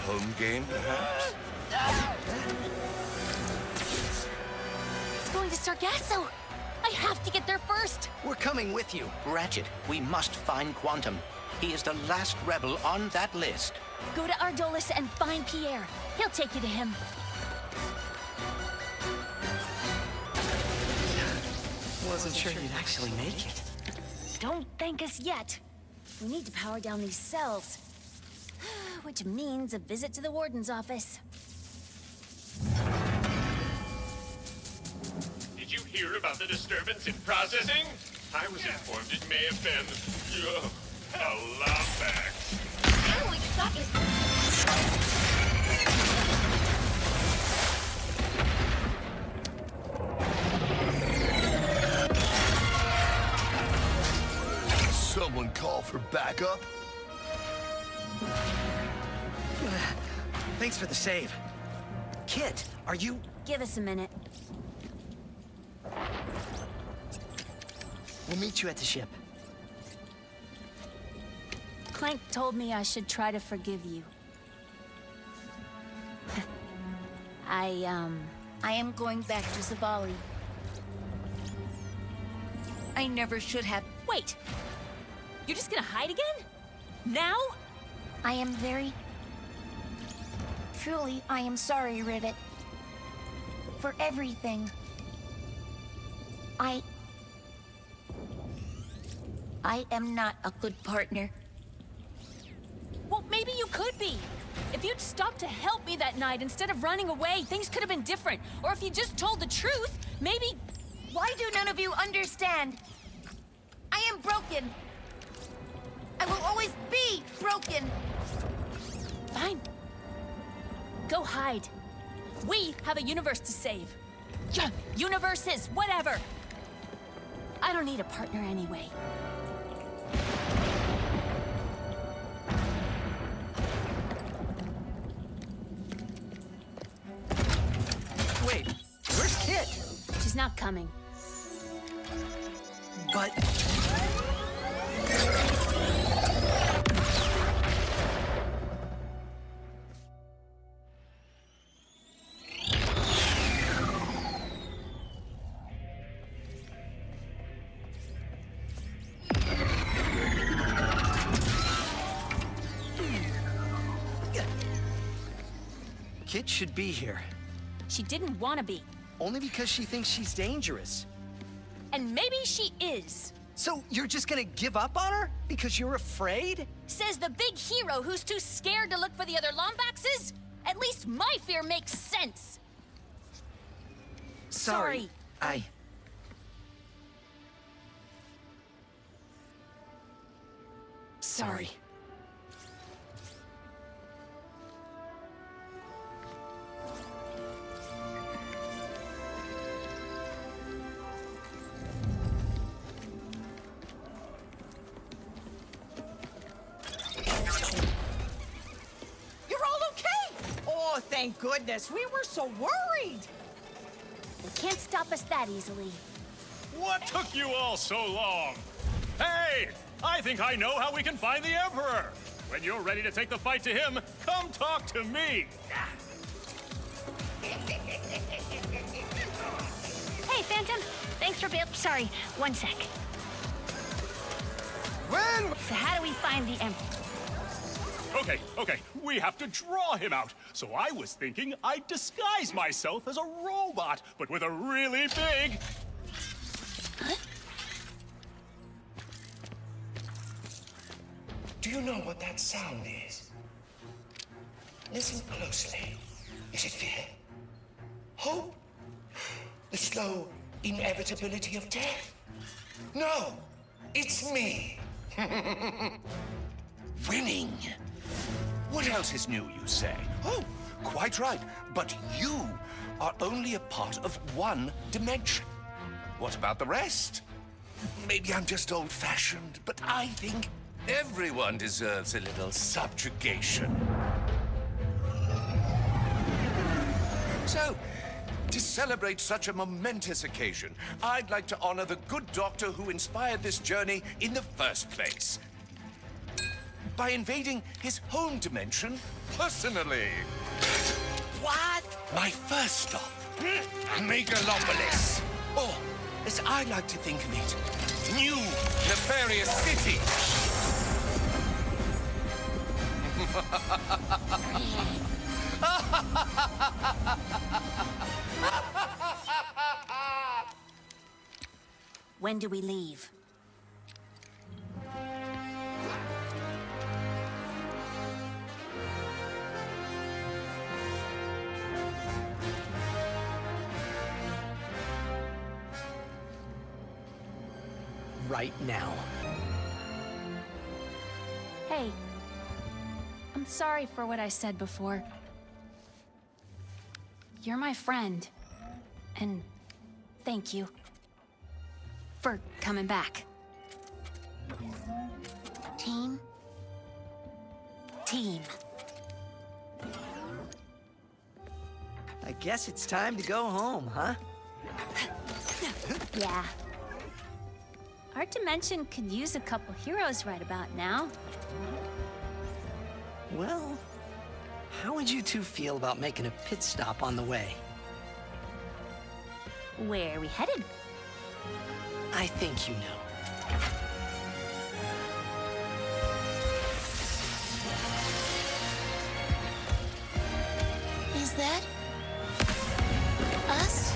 home game, perhaps? It's going to Sargasso! I have to get there first! We're coming with you. Ratchet, we must find Quantum. He is the last rebel on that list. Go to Ardolis and find Pierre. He'll take you to him. Wasn't sure you'd actually make it. Don't thank us yet. We need to power down these cells. Which means a visit to the warden's office. Did you hear about the disturbance in processing? I was informed it may have been a Lombax. Oh, that is... Someone call for backup? Thanks for the save. Kit, are you... Give us a minute. We'll meet you at the ship. Clank told me I should try to forgive you. I am going back to Zavali. I never should have... Wait! You're just gonna hide again? Now? I am very... Truly, I am sorry, Rivet. For everything. I am not a good partner. Well, maybe you could be. If you'd stopped to help me that night instead of running away, things could have been different. Or if you just told the truth, maybe... Why do none of you understand? I am broken. I will always be broken. Fine. Go hide. We have a universe to save. Yeah, universes, whatever. I don't need a partner anyway. Wait, where's Kit? She's not coming. But... Kit should be here. She didn't want to be. Only because she thinks she's dangerous. And maybe she is. So you're just gonna give up on her? Because you're afraid? Says the big hero who's too scared to look for the other Lombaxes? At least my fear makes sense. Sorry. Sorry. You're all okay! Oh, thank goodness. We were so worried. They can't stop us that easily. What took you all so long? Hey! I think I know how we can find the Emperor! When you're ready to take the fight to him, come talk to me! Hey, Phantom. Thanks for sorry, one sec. Well... So how do we find the Emperor? Okay, we have to draw him out. So I was thinking I'd disguise myself as a robot, but with a really big... Huh? Do you know what that sound is? Listen closely. Is it fear? Hope? The slow inevitability of death? No, it's me. Winning. What else is new, you say? Oh, quite right. But you are only a part of one dimension. What about the rest? Maybe I'm just old-fashioned, but I think everyone deserves a little subjugation. So, to celebrate such a momentous occasion, I'd like to honor the good doctor who inspired this journey in the first place. by invading his home dimension personally. What? My first stop, Megalopolis. Or, as I like to think of it, New Nefarious City. When do we leave? Right now. Hey, I'm sorry for what I said before. You're my friend. And thank you for coming back. Team? Team. I guess it's time to go home, huh? Yeah. Our dimension could use a couple heroes right about now. Well, how would you two feel about making a pit stop on the way? Where are we headed? I think you know. Is that us?